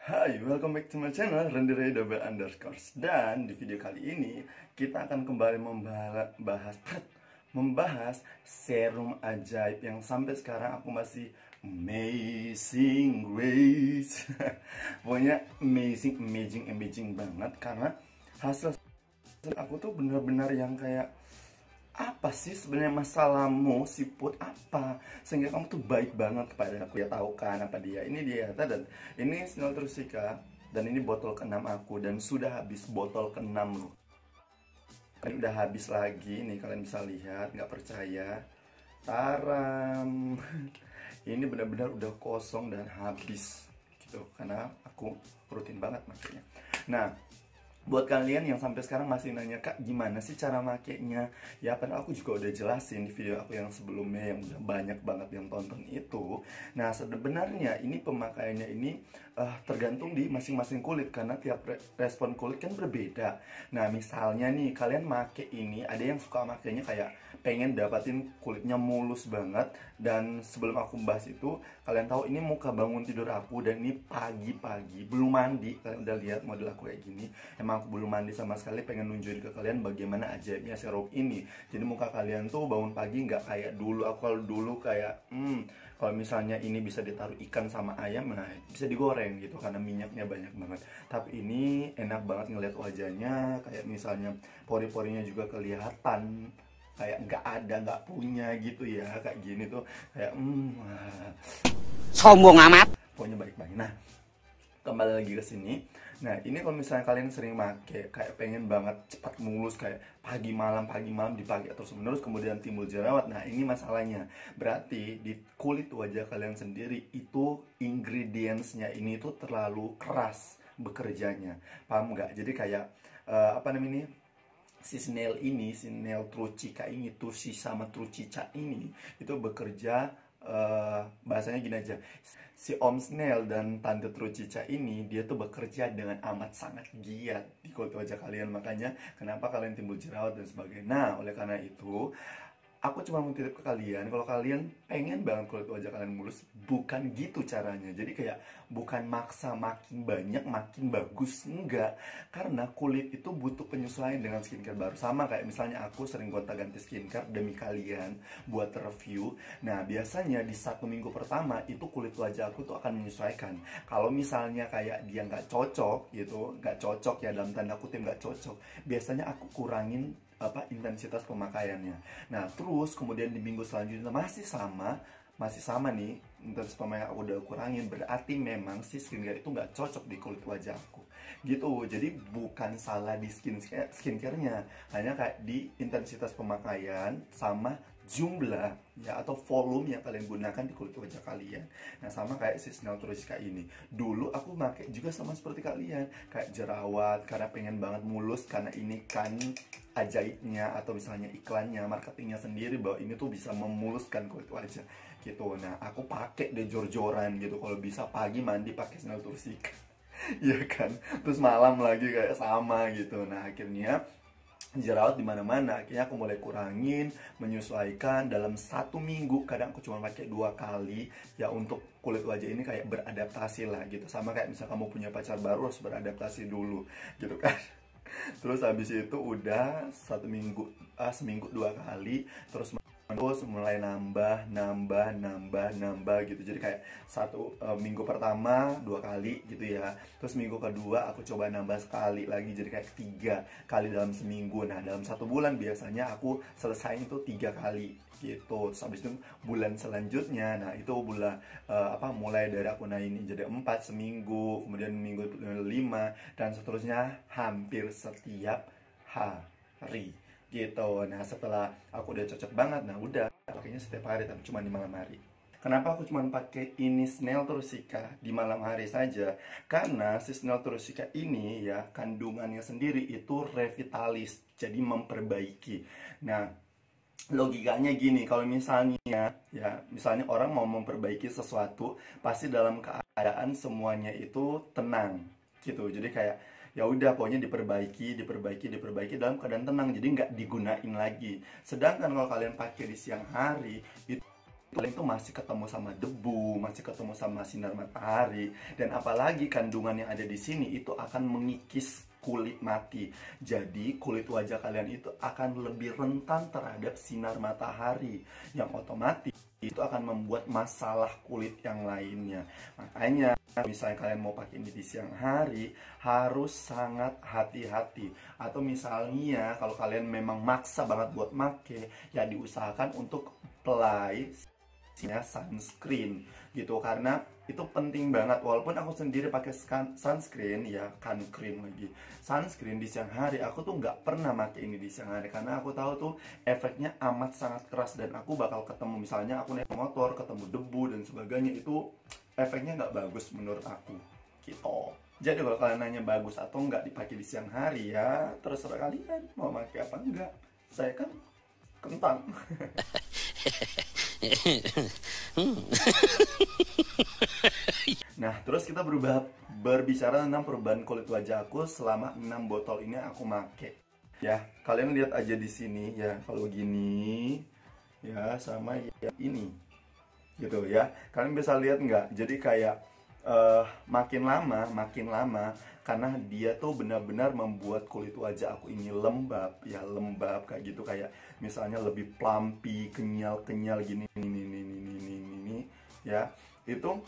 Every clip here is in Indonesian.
Hai, welcome back to my channel Renderay Double Underscores. Dan di video kali ini kita akan kembali membahas serum ajaib yang sampai sekarang aku masih amazing grace. Pokoknya amazing banget karena hasil aku tuh benar-benar yang kayak apa sih sebenarnya masalahmu siput apa sehingga kamu tuh baik banget kepada aku, ya tahu kan apa dia ini dia dan ini Snell Trusika dan ini botol ke-6 aku dan sudah habis botol ke-6 loh. Kan udah habis lagi nih, kalian bisa lihat, nggak percaya, taram. Ini benar-benar udah kosong dan habis gitu karena aku rutin banget makanya. Nah, buat kalian yang sampai sekarang masih nanya, Kak, gimana sih cara makainya? Ya, padahal aku juga udah jelasin di video aku yang sebelumnya yang udah banyak banget yang tonton itu. Nah, sebenarnya ini pemakaiannya ini tergantung di masing-masing kulit karena tiap respon kulit kan berbeda. Nah, misalnya nih, kalian make ini, ada yang suka makainya kayak pengen dapatin kulitnya mulus banget. Dan sebelum aku bahas itu, kalian tahu ini muka bangun tidur aku dan ini pagi-pagi, belum mandi. Kalian udah lihat model aku kayak gini. Emang aku belum mandi sama sekali, pengen nunjukin ke kalian bagaimana ajaibnya serum ini. Jadi muka kalian tuh bangun pagi nggak kayak dulu. Aku kalau dulu kayak kalau misalnya ini bisa ditaruh ikan sama ayam, nah bisa digoreng gitu karena minyaknya banyak banget. Tapi ini enak banget ngeliat wajahnya, kayak misalnya pori-porinya juga kelihatan kayak nggak punya gitu ya, kayak gini tuh kayak sombong amat. pokoknya baik-baik. Nah, kembali lagi ke sini. Nah, ini kalau misalnya kalian sering make kayak pengen banget cepat mulus kayak pagi malam dipakai terus menerus kemudian timbul jerawat. Nah, ini masalahnya. Berarti di kulit wajah kalian sendiri itu ingredientsnya ini tuh terlalu keras bekerjanya. Paham nggak? Jadi kayak apa namanya ini? Si Snell Trusika ini tuh si sama Trucica ini itu bekerja bahasanya gini aja, si Om Snell dan Tante Trucica ini dia tuh bekerja dengan amat sangat giat di kulit wajah kalian, makanya kenapa kalian timbul jerawat dan sebagainya. Nah, oleh karena itu aku cuma mau titip ke kalian, kalau kalian pengen banget kulit wajah kalian mulus, bukan gitu caranya. Jadi kayak bukan maksa makin banyak makin bagus, enggak. Karena kulit itu butuh penyesuaian dengan skincare baru. Sama kayak misalnya aku sering gonta-ganti skincare demi kalian buat review. Nah, biasanya di 1 minggu pertama itu kulit wajah aku tuh akan menyesuaikan. Kalau misalnya kayak dia nggak cocok gitu, nggak cocok ya dalam tanda kutip nggak cocok, biasanya aku kurangin intensitas pemakaiannya. Nah, terus kemudian di minggu selanjutnya masih sama nih intensitas pemakaian aku udah kurangin, berarti memang si skincare itu nggak cocok di kulit wajah aku gitu. Jadi bukan salah di skincare-nya, hanya kayak di intensitas pemakaian sama jumlah ya atau volume yang kalian gunakan di kulit wajah kalian. Nah, sama kayak si Snell Trusika ini. Dulu aku pakai juga sama seperti kalian, kayak jerawat karena pengen banget mulus karena ini kan ajaibnya atau misalnya iklannya, marketingnya sendiri bahwa ini tuh bisa memuluskan kulit wajah gitu. Nah, aku pakai deh jor-joran gitu, kalau bisa pagi mandi pakai Snell Trusika. Iya kan, terus malam lagi kayak sama gitu. Nah, akhirnya jerawat di mana-mana. Akhirnya aku mulai kurangin, menyesuaikan dalam 1 minggu. Kadang aku cuma pakai 2 kali ya untuk kulit wajah ini kayak beradaptasi lah gitu. Sama kayak misal kamu punya pacar baru harus beradaptasi dulu gitu kan. Terus habis itu udah 1 minggu, seminggu 2 kali, terus mulai nambah gitu. Jadi kayak minggu pertama 2 kali gitu ya, terus minggu kedua aku coba nambah sekali lagi, jadi kayak 3 kali dalam seminggu. Nah, dalam 1 bulan biasanya aku selesai itu 3 kali gitu. Terus habis itu bulan selanjutnya, nah itu mulai dari aku naik jadi 4 seminggu, kemudian minggu 5 dan seterusnya hampir setiap hari gitu. Nah, setelah aku udah cocok banget, nah udah pakainya setiap hari tapi cuma di malam hari. Kenapa aku cuma pakai ini Snell Trusika di malam hari saja? Karena si Snell Trusika ini ya kandungannya sendiri itu revitalis, jadi memperbaiki. Nah, logikanya gini, kalau misalnya orang mau memperbaiki sesuatu pasti dalam keadaan semuanya itu tenang gitu. Jadi kayak ya udah pokoknya diperbaiki dalam keadaan tenang, jadi nggak digunain lagi. Sedangkan kalau kalian pakai di siang hari itu kalian tuh masih ketemu sama debu, masih ketemu sama sinar matahari, dan apalagi kandungan yang ada di sini itu akan mengikis kulit mati. Jadi kulit wajah kalian itu akan lebih rentan terhadap sinar matahari, yang otomatis itu akan membuat masalah kulit yang lainnya. Makanya misalnya kalian mau pakai ini di siang hari, harus sangat hati-hati. Atau misalnya kalau kalian memang maksa banget buat make, ya diusahakan untuk apply sunscreen gitu, karena itu penting banget. Walaupun aku sendiri pakai sunscreen ya, kan cream lagi, sunscreen di siang hari, aku tuh nggak pernah pakai ini di siang hari karena aku tahu tuh efeknya amat sangat keras, dan aku bakal ketemu, misalnya aku naik motor ketemu debu dan sebagainya, itu efeknya nggak bagus menurut aku gitu. Jadi kalau kalian nanya bagus atau nggak dipakai di siang hari, ya terserah kalian mau pakai apa enggak. Saya kan kentang. Nah, terus kita berbicara tentang perubahan kulit wajah aku selama 6 botol ini aku make. Ya, kalian lihat aja di sini ya, kalau gini ya sama ya ini. Gitu ya. Kalian bisa lihat nggak? Jadi kayak makin lama karena dia tuh benar-benar membuat kulit wajah aku ini lembab ya, lembab kayak gitu, kayak misalnya lebih plumpy, kenyal gini ini ya. Itu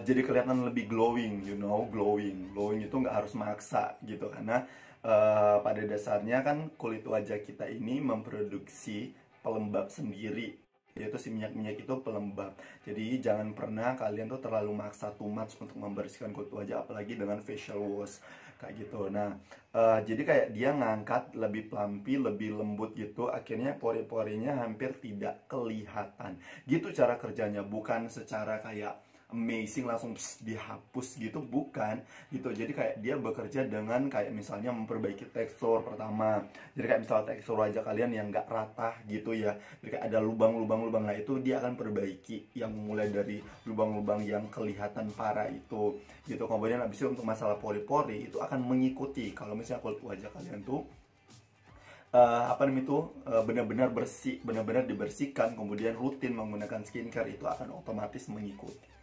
jadi kelihatan lebih glowing, glowing itu nggak harus maksa gitu, karena pada dasarnya kan kulit wajah kita ini memproduksi pelembab sendiri, yaitu si minyak-minyak itu pelembab. Jadi jangan pernah kalian tuh terlalu maksa too much untuk membersihkan kulit wajah, apalagi dengan facial wash kayak gitu. Nah, jadi kayak dia ngangkat lebih plumpy, lebih lembut gitu, akhirnya pori-porinya hampir tidak kelihatan. Gitu cara kerjanya, bukan secara kayak amazing langsung dihapus gitu, bukan gitu. Jadi kayak dia bekerja dengan kayak misalnya memperbaiki tekstur pertama. Jadi kayak misalnya tekstur wajah kalian yang nggak rata gitu ya, jadi kayak ada lubang-lubang, nah itu dia akan perbaiki, yang mulai dari lubang-lubang yang kelihatan parah itu gitu. Kemudian habis itu untuk masalah pori-pori itu akan mengikuti kalau misalnya kulit wajah kalian tuh benar-benar bersih, benar-benar dibersihkan, kemudian rutin menggunakan skincare, itu akan otomatis mengikuti.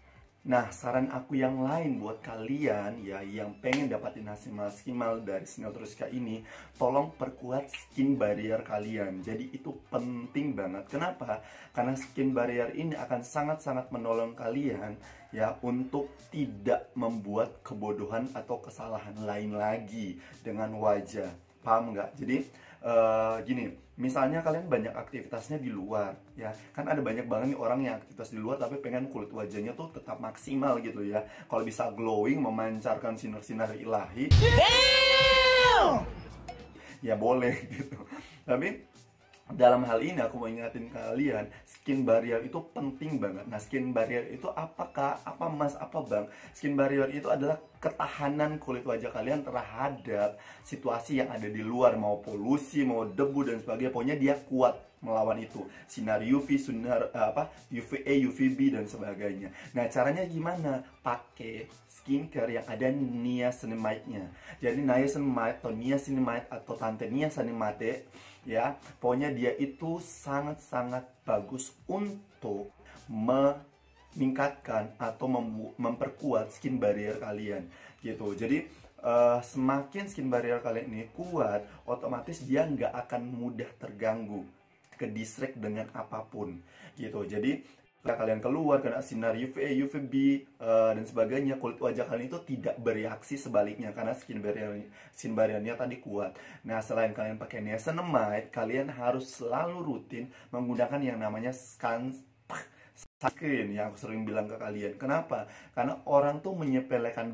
Nah, saran aku yang lain buat kalian ya yang pengen dapatin hasil maksimal dari Sinertrusika ini, tolong perkuat skin barrier kalian. Jadi itu penting banget. Kenapa? Karena skin barrier ini akan sangat-sangat menolong kalian ya untuk tidak membuat kebodohan atau kesalahan lain lagi dengan wajah. Paham nggak? Jadi gini, misalnya kalian banyak aktivitasnya di luar ya, kan ada banyak banget nih orang yang aktivitas di luar tapi pengen kulit wajahnya tuh tetap maksimal gitu ya, kalau bisa glowing, memancarkan sinar-sinar ilahi. Damn! Ya boleh gitu. Tapi dalam hal ini aku mau ingatin kalian, skin barrier itu penting banget. Nah, skin barrier itu apakah? Apa mas? Apa bang? Skin barrier itu adalah ketahanan kulit wajah kalian terhadap situasi yang ada di luar, mau polusi, mau debu dan sebagainya. Pokoknya dia kuat melawan itu, sinar UV, UVA, UVB dan sebagainya. Nah, caranya gimana? Pakai skincare yang ada niacinamide-nya. Jadi niacinamide atau niacinamide atau tante niacinamide ya, pokoknya dia itu sangat-sangat bagus untuk meningkatkan atau memperkuat skin barrier kalian gitu. Jadi semakin skin barrier kalian ini kuat, otomatis dia nggak akan mudah terganggu, ke distract dengan apapun gitu. Jadi ketika kalian keluar kena sinar UVA, UVB dan sebagainya, kulit wajah kalian itu tidak bereaksi sebaliknya karena skin barriernya tadi kuat. Nah, selain kalian pakai niacinamide, kalian harus selalu rutin menggunakan yang namanya sunscreen yang aku sering bilang ke kalian. Kenapa? Karena orang tuh menyepelekan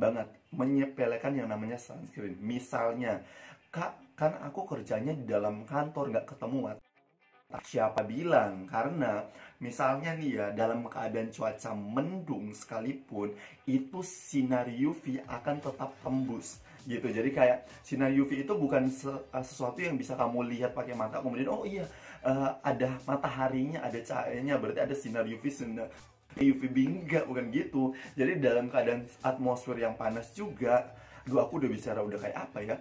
yang namanya sunscreen. Misalnya, Kak, kan aku kerjanya di dalam kantor nggak ketemu. Siapa bilang? Karena misalnya nih ya, dalam keadaan cuaca mendung sekalipun, itu sinar UV akan tetap tembus gitu. Jadi kayak sinar UV itu bukan sesuatu yang bisa kamu lihat pakai mata kemudian oh iya ada mataharinya, ada cahayanya, berarti ada sinar UV, sinar UVB. Enggak, bukan gitu. Jadi dalam keadaan atmosfer yang panas juga, aku udah bicara udah kayak apa ya,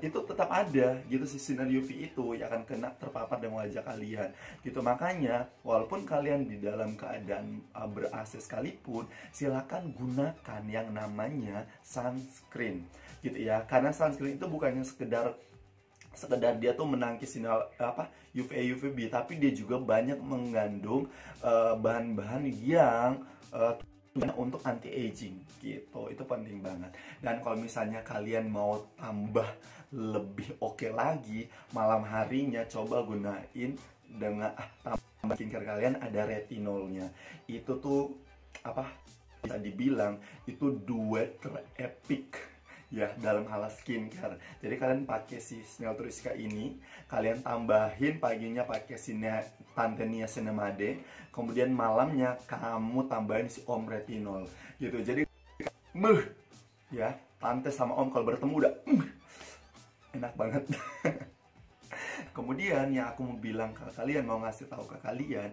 itu tetap ada gitu, si sinar UV itu yang akan kena terpapar dengan wajah kalian gitu. Makanya walaupun kalian di dalam keadaan ber-AC sekalipun, silakan gunakan yang namanya sunscreen gitu ya, karena sunscreen itu bukannya sekedar dia tuh menangkis sinar UVA UVB, tapi dia juga banyak mengandung bahan-bahan yang untuk anti aging gitu. Itu penting banget. Dan kalau misalnya kalian mau tambah lebih oke lagi, malam harinya coba gunain dengan tambah skincare kalian ada retinolnya. Itu tuh bisa dibilang itu duet terepik ya dalam hal skincare. Jadi kalian pakai si Snealthrusika ini, kalian tambahin paginya pakai si Tante Niacinamide, kemudian malamnya kamu tambahin si Om Retinol gitu. Jadi ya, Tante sama Om kalau bertemu udah enak banget. Kemudian yang aku mau bilang ke kalian, mau ngasih tahu ke kalian,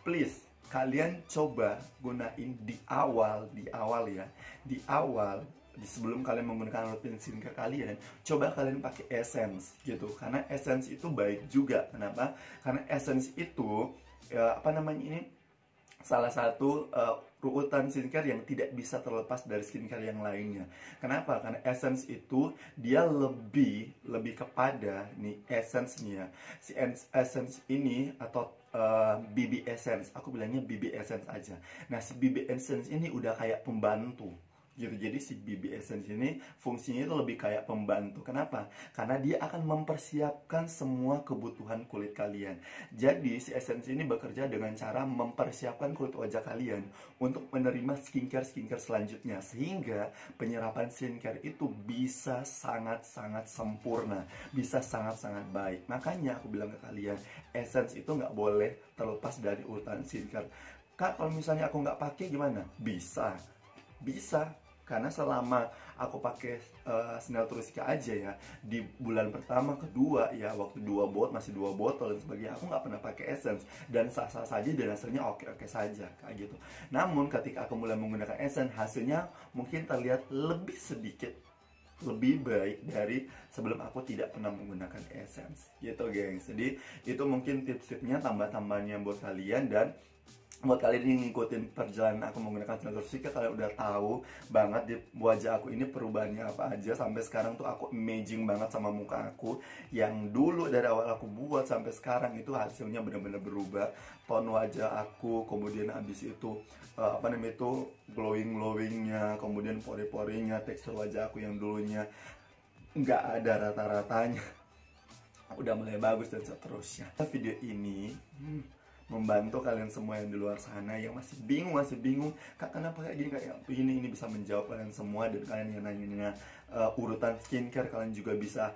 please kalian coba gunain di awal ya, di awal, sebelum kalian menggunakan rutin skincare kalian, coba kalian pakai essence gitu, karena essence itu baik juga. Kenapa? Karena essence itu ini salah satu urutan skincare yang tidak bisa terlepas dari skincare yang lainnya. Kenapa? Karena essence itu dia lebih kepada nih essence-nya. Si essence ini atau BB Essence, aku bilangnya BB Essence aja. Nah, si BB Essence ini udah kayak pembantu gitu. Jadi si BB Essence ini fungsinya itu lebih kayak pembantu. Kenapa? Karena dia akan mempersiapkan semua kebutuhan kulit kalian. Jadi si Essence ini bekerja dengan cara mempersiapkan kulit wajah kalian untuk menerima skincare selanjutnya, sehingga penyerapan skincare itu bisa sangat-sangat sempurna, bisa sangat-sangat baik. Makanya aku bilang ke kalian, Essence itu nggak boleh terlepas dari urutan skincare. Kak, kalau misalnya aku nggak pakai gimana? Bisa, karena selama aku pakai Snealthrusika aja ya, di bulan pertama, kedua ya, waktu masih 2 botol dan sebagainya, aku nggak pernah pakai essence dan sah-sah saja dan hasilnya oke-oke saja kayak gitu. Namun ketika aku mulai menggunakan essence, hasilnya mungkin terlihat lebih baik dari sebelum aku tidak pernah menggunakan essence gitu, gengs. Jadi itu mungkin tips-tipsnya, tambah-tambahnya buat kalian. Dan buat kalian yang ngikutin perjalanan aku menggunakan Snealthrusika, kalian udah tahu banget di wajah aku ini perubahannya apa aja. Sampai sekarang tuh aku amazing banget sama muka aku, yang dulu dari awal aku buat sampai sekarang itu hasilnya benar-benar berubah. Tone wajah aku, kemudian abis itu glowingnya, kemudian pori-porinya, tekstur wajah aku yang dulunya nggak ada rata-ratanya udah mulai bagus dan seterusnya. Video ini membantu kalian semua yang di luar sana yang masih bingung, Kak, kenapa kayak gini, ini bisa menjawab kalian semua. Dan kalian yang nanya urutan skincare, kalian juga bisa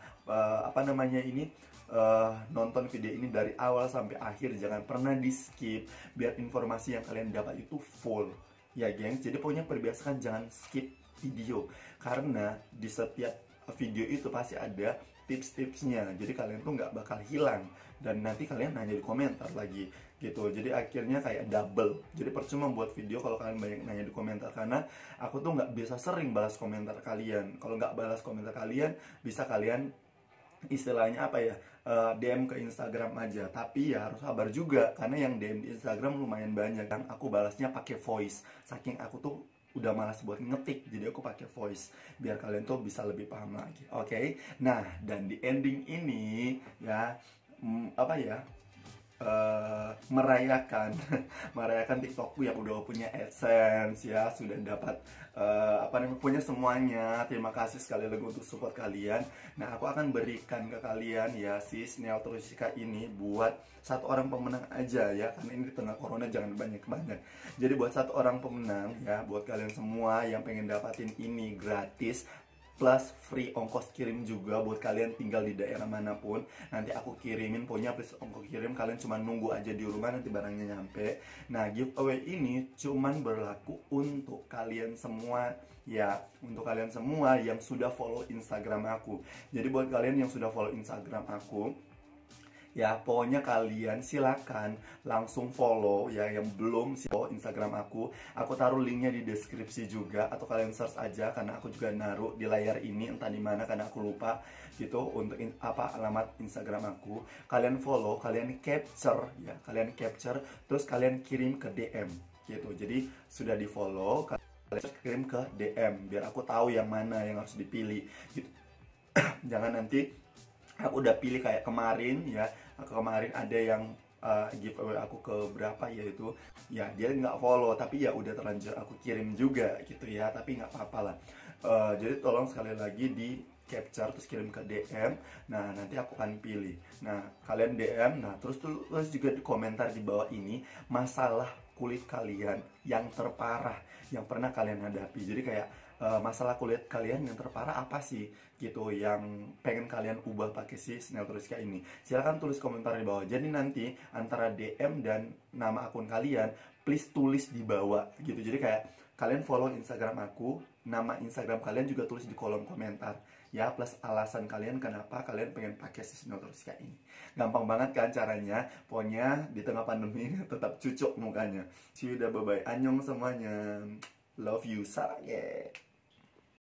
nonton video ini dari awal sampai akhir, jangan pernah di skip, biar informasi yang kalian dapat itu full ya, gengs. Jadi pokoknya perbiasakan jangan skip video, karena di setiap video itu pasti ada tips-tipsnya, jadi kalian tuh nggak bakal hilang. Dan nanti kalian nanya di komentar lagi gitu, jadi akhirnya kayak double. Jadi percuma buat video kalau kalian banyak nanya di komentar, karena aku tuh nggak bisa sering balas komentar kalian. Kalau nggak balas komentar kalian, bisa kalian istilahnya DM ke Instagram aja. Tapi ya harus sabar juga, karena yang DM di Instagram lumayan banyak kan. Aku balasnya pakai voice, saking aku tuh udah malas buat ngetik, jadi aku pakai voice biar kalian tuh bisa lebih paham lagi. Oke? Nah, dan di ending ini ya merayakan merayakan TikTokku yang udah punya AdSense ya, sudah dapat punya semuanya. Terima kasih sekali lagi untuk support kalian. Nah, aku akan berikan ke kalian ya si Snealthrusika ini buat satu orang pemenang aja ya, karena ini di tengah corona jangan banyak-banyak. Jadi buat satu orang pemenang ya, buat kalian semua yang pengen dapatin ini gratis plus free ongkos kirim juga buat kalian tinggal di daerah manapun. Nanti aku kirimin, pokoknya plus ongkos kirim, kalian cuma nunggu aja di rumah, nanti barangnya nyampe. Nah, giveaway ini cuman berlaku untuk kalian semua ya, untuk kalian semua yang sudah follow Instagram aku. Jadi buat kalian yang sudah follow Instagram aku, Ya, pokoknya kalian silakan langsung follow ya, yang belum follow Instagram aku taruh linknya di deskripsi juga, atau kalian search aja karena aku juga naruh di layar ini, entah di mana karena aku lupa gitu untuk alamat Instagram aku. Kalian follow, kalian capture ya, kalian capture terus kalian kirim ke DM gitu. Jadi sudah di follow, kalian kirim ke DM biar aku tahu yang mana yang harus dipilih gitu. Jangan nanti aku udah pilih kayak kemarin ya, kemarin ada yang giveaway aku ke berapa ya itu, ya dia nggak follow tapi ya udah terlanjur aku kirim juga gitu ya, tapi nggak apa-apa lah. Jadi tolong sekali lagi di capture terus kirim ke DM. Nah nanti aku akan pilih. Nah kalian DM, nah terus juga di komentar di bawah ini masalah kulit kalian yang terparah yang pernah kalian hadapi. Jadi kayak masalah kulit kalian yang terparah apa sih gitu, yang pengen kalian ubah pakai si Snail Tourisca ini. Silahkan tulis komentar di bawah. Jadi nanti antara DM dan nama akun kalian please tulis di bawah gitu. Jadi kayak kalian follow Instagram aku, nama Instagram kalian juga tulis di kolom komentar ya, plus alasan kalian kenapa kalian pengen pakai si Snail Tourisca ini. Gampang banget kan caranya. Pokoknya di tengah pandemi ini tetap cucuk mukanya. See you, bye bye, annyeong semuanya, love you, sarang.